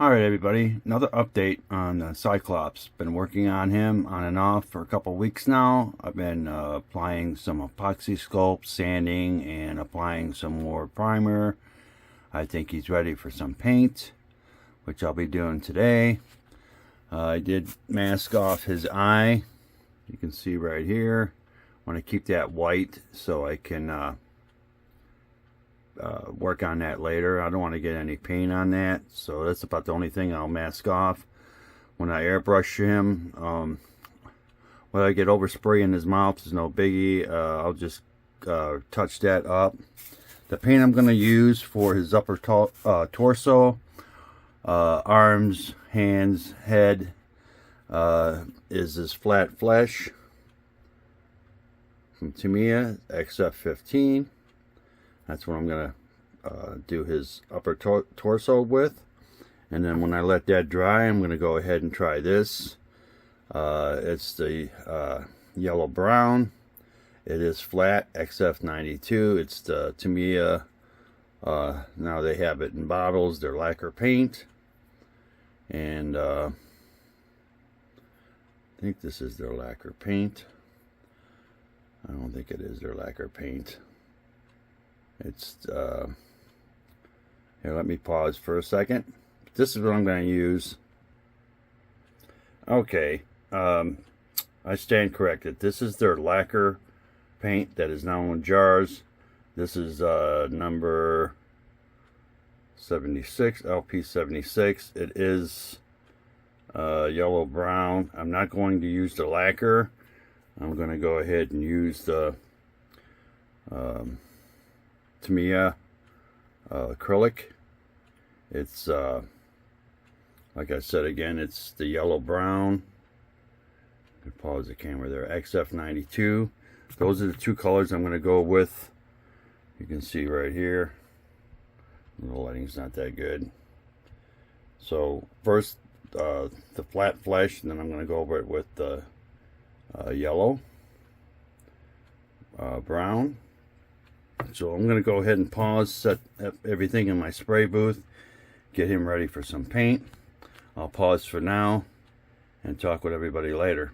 Alright everybody, another update on Cyclops. Been working on him on and off for a couple weeks now. I've been applying some epoxy sculpt, sanding, and applying some more primer. I think he's ready for some paint, which I'll be doing today. I did mask off his eye. You can see right here. I want to keep that white so I can work on that later. I don't want to get any paint on that, so that's about the only thing I'll mask off. When I airbrush him, when I get overspray in his mouth, is no biggie. I'll just touch that up. The paint I'm going to use for his upper torso, arms, hands, head, is this flat flesh from Tamiya XF15. That's what I'm going to do his upper torso with. And then when I let that dry, I'm going to go ahead and try this. It's the yellow brown. It is flat XF92. It's the Tamiya. Now they have it in bottles. They're lacquer paint. And I think this is their lacquer paint. I don't think it is their lacquer paint. It's here, let me pause for a second. This is what I'm going to use. Okay, I stand corrected. This is their lacquer paint that is now in jars. This is number 76, LP76. It is yellow brown. I'm not going to use the lacquer. I'm going to go ahead and use the Tamiya acrylic. It's like I said again, it's the yellow brown. I can pause the camera there. XF92. Those are the two colors I'm going to go with. You can see right here. The lighting's not that good. So first the flat flesh, and then I'm going to go over it with the yellow, brown. So I'm going to go ahead and pause, set everything in my spray booth, get him ready for some paint. I'll pause for now and talk with everybody later.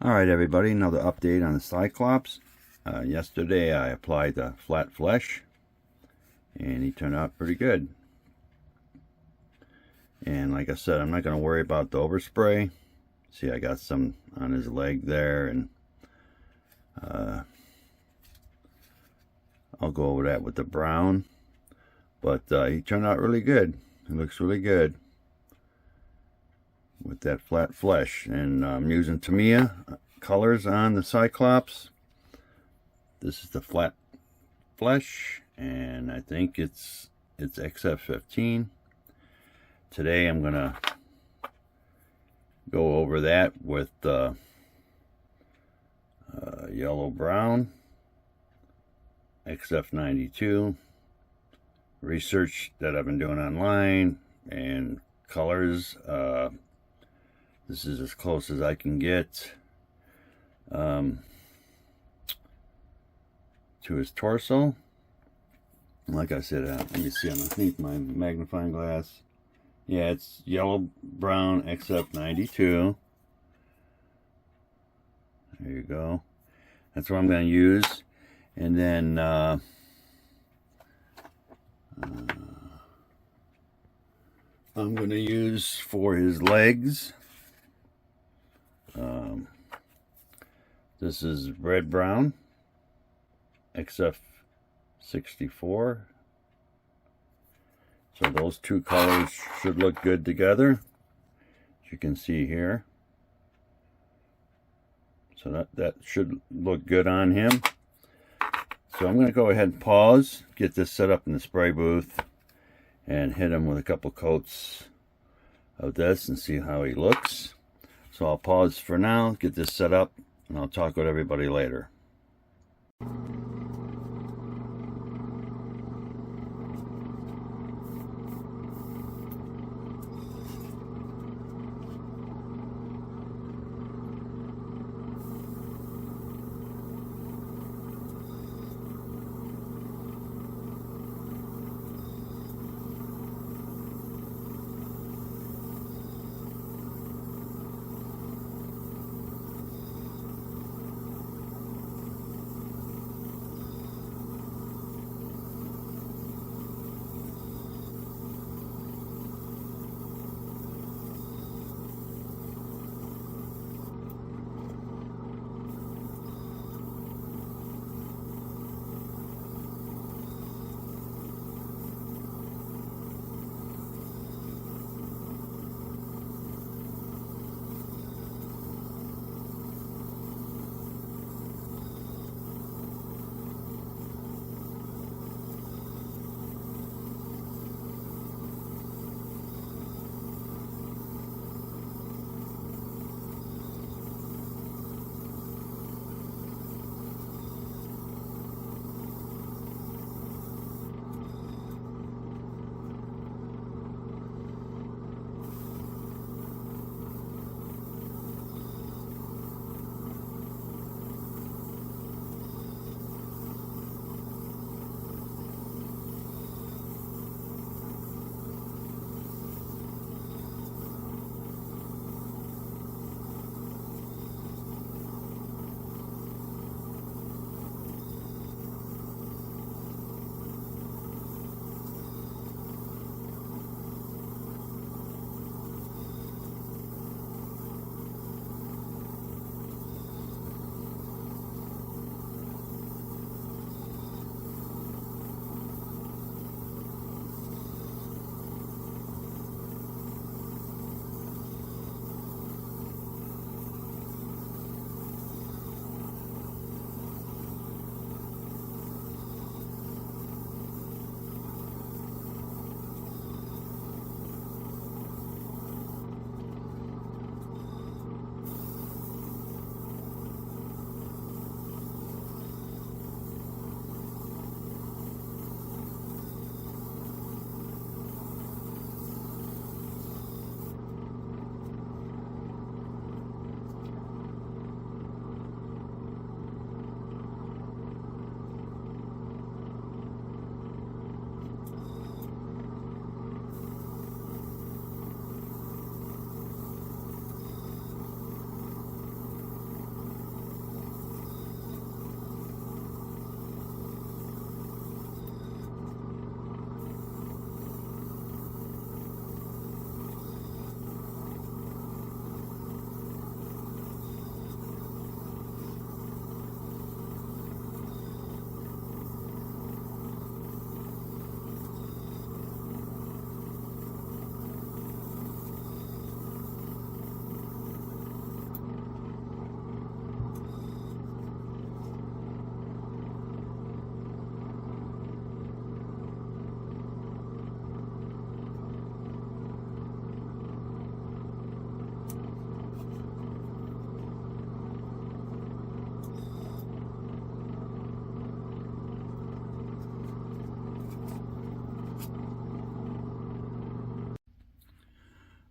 Alright everybody, another update on the Cyclops. Yesterday I applied the flat flesh and he turned out pretty good. And like I said, I'm not going to worry about the overspray. See, I got some on his leg there, and I'll go over that with the brown. But he turned out really good. It looks really good with that flat flesh. And I'm using Tamiya colors on the Cyclops. This is the flat flesh, and I think it's XF15. Today I'm gonna go over that with yellow brown XF92. Research that I've been doing online and colors. This is as close as I can get to his torso. Like I said, let me see underneath my magnifying glass. Yeah, it's yellow brown XF92. There you go. That's what I'm going to use. And then I'm going to use for his legs. This is red brown XF64. So those two colors should look good together, as you can see here. So that should look good on him. So I'm going to go ahead and pause, get this set up in the spray booth, and hit him with a couple coats of this and see how he looks. So I'll pause for now, get this set up, and I'll talk with everybody later.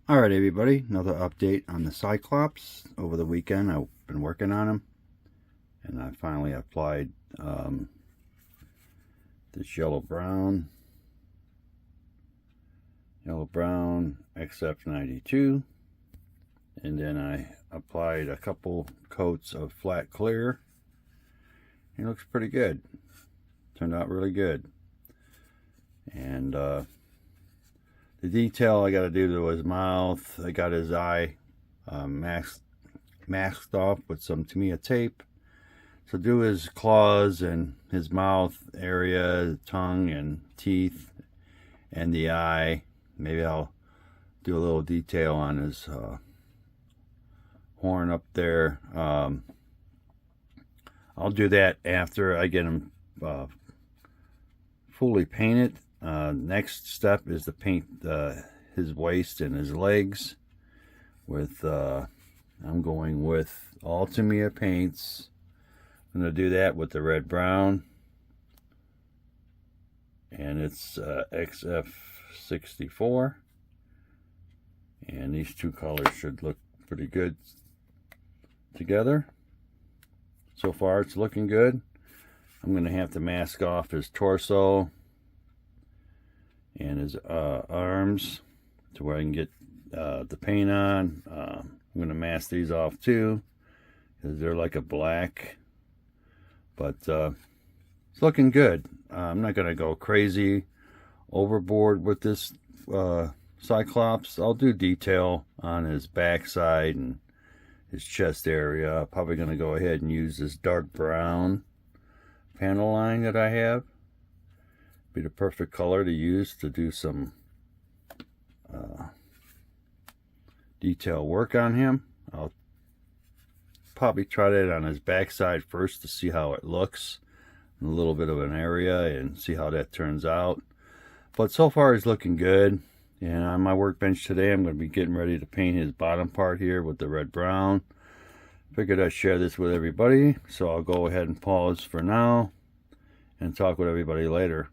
Alright everybody, another update on the Cyclops. Over the weekend I've been working on them, and I finally applied this yellow brown XF92, and then I applied a couple coats of flat clear. It looks pretty good. Turned out really good. And the detail I got to do to his mouth, I got his eye masked off with some Tamiya tape. So do his claws and his mouth area, tongue and teeth, and the eye. Maybe I'll do a little detail on his horn up there. I'll do that after I get him fully painted. Next step is to paint his waist and his legs with I'm going with all Tamiya paints. I'm going to do that with the red brown, and it's XF64, and these two colors should look pretty good together. So far it's looking good. I'm going to have to mask off his torso and his arms to where I can get the paint on. I'm going to mask these off too, because they're like a black, but it's looking good. I'm not going to go crazy overboard with this Cyclops. I'll do detail on his backside and his chest area. Probably going to go ahead and use this dark brown panel line that I have. Be the perfect color to use to do some detail work on him. I'll probably try that on his backside first to see how it looks in a little bit of an area and see how that turns out. But so far he's looking good. And on my workbench today I'm going to be getting ready to paint his bottom part here with the red brown. Figured I'd share this with everybody, so I'll go ahead and pause for now and talk with everybody later.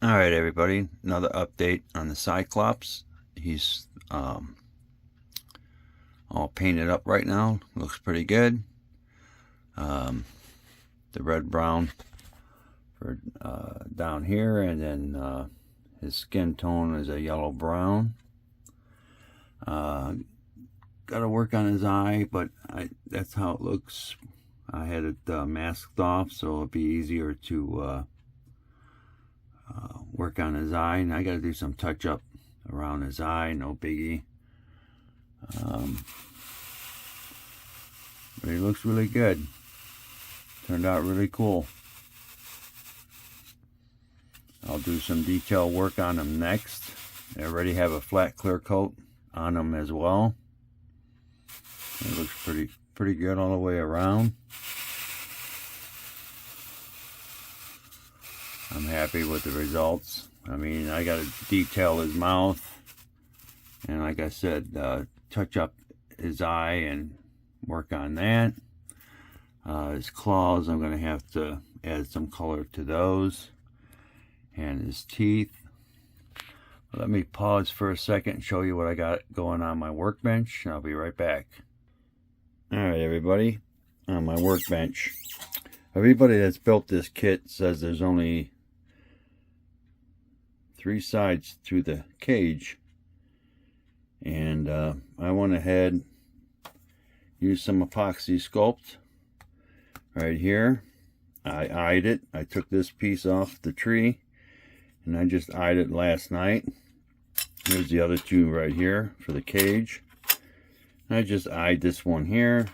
Alright everybody, another update on the Cyclops. He's all painted up right now. Looks pretty good. The red brown for down here, and then his skin tone is a yellow brown. Got to work on his eye, but that's how it looks. I had it masked off, so it'll be easier to work on his eye. And I got to do some touch up around his eye, no biggie. But he looks really good. Turned out really cool. I'll do some detail work on him next. I already have a flat clear coat on him as well. It looks pretty good all the way around. I'm happy with the results. I mean, I got to detail his mouth, and like I said, touch up his eye and work on that. His claws, I'm going to have to add some color to those, and his teeth. Let me pause for a second and show you what I got going on my workbench, and I'll be right back. Alright everybody, on my workbench, everybody that's built this kit says there's only 3 sides to the cage, and I went ahead, used some epoxy sculpt right here. I eyed it. I took this piece off the tree and I just eyed it last night. Here's the other 2 right here for the cage. I just eyed this one here,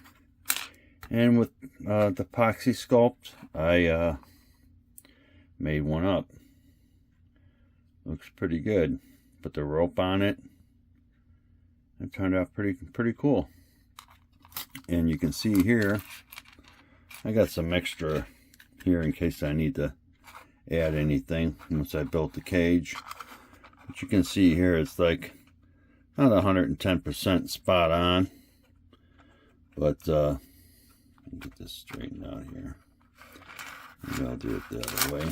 and with the epoxy sculpt I made one up. Looks pretty good. Put the rope on it. It turned out pretty cool. And you can see here, I got some extra here in case I need to add anything once I built the cage. But you can see here, it's like not 110% spot on, but let me get this straightened out here. Maybe I'll do it the other way.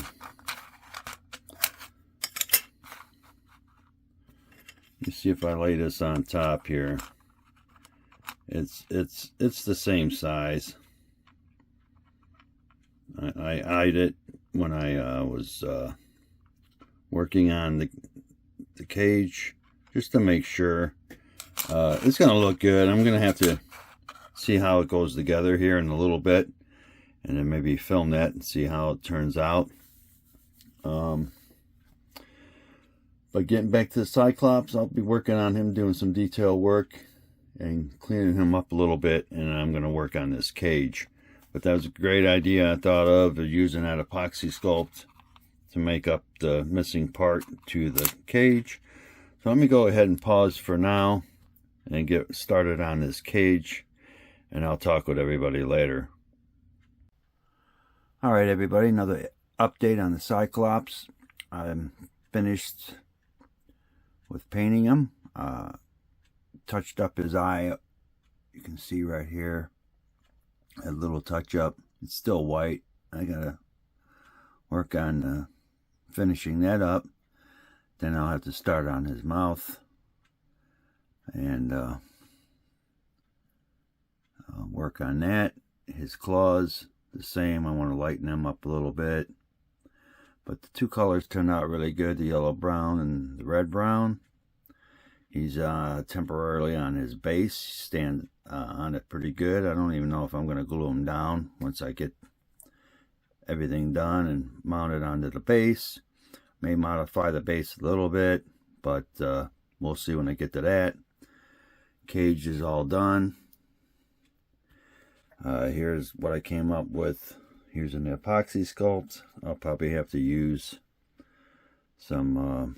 You see, if I lay this on top here, it's the same size. I eyed it when I was working on the cage, just to make sure. It's gonna look good. I'm gonna have to see how it goes together here in a little bit, and then maybe film that and see how it turns out. But getting back to the Cyclops, I'll be working on him, doing some detail work and cleaning him up a little bit, and I'm going to work on this cage. But that was a great idea I thought of using that epoxy sculpt to make up the missing part to the cage. So let me go ahead and pause for now and get started on this cage, and I'll talk with everybody later. Alright everybody, another update on the Cyclops. I'm finished with painting him. Touched up his eye. You can see right here a little touch up. It's still white. I gotta work on finishing that up. Then I'll have to start on his mouth and work on that. His claws, the same. I want to lighten them up a little bit. But the 2 colors turned out really good, the yellow brown and the red brown. He's temporarily on his base, stand on it pretty good. I don't even know if I'm going to glue him down once I get everything done and mount it onto the base. May modify the base a little bit, but we'll see when I get to that. Cage is all done. Here's what I came up with using the epoxy sculpt. I'll probably have to use some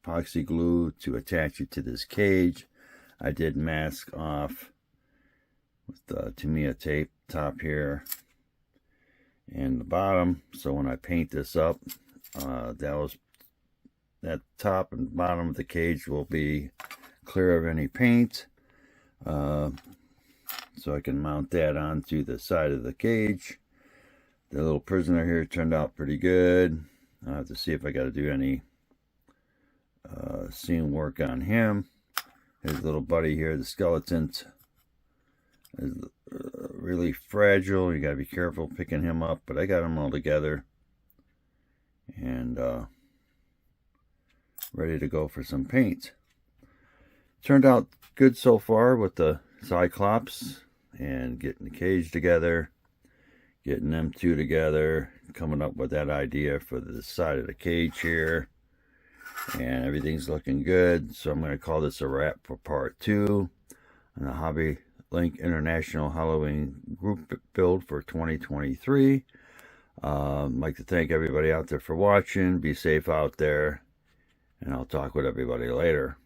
epoxy glue to attach it to this cage. I did mask off with the Tamiya tape top here and the bottom, so when I paint this up, that top and bottom of the cage will be clear of any paint, so I can mount that onto the side of the cage. The little prisoner here turned out pretty good. I'll have to see if I got to do any scene work on him. His little buddy here, the skeleton, is really fragile. You got to be careful picking him up, but I got them all together and ready to go for some paint. Turned out good so far with the Cyclops and getting the cage together, getting them two together, coming up with that idea for the side of the cage here, and everything's looking good. So I'm going to call this a wrap for part 2 on the Hobby Link International Halloween group build for 2023. I'd like to thank everybody out there for watching. Be safe out there, and I'll talk with everybody later.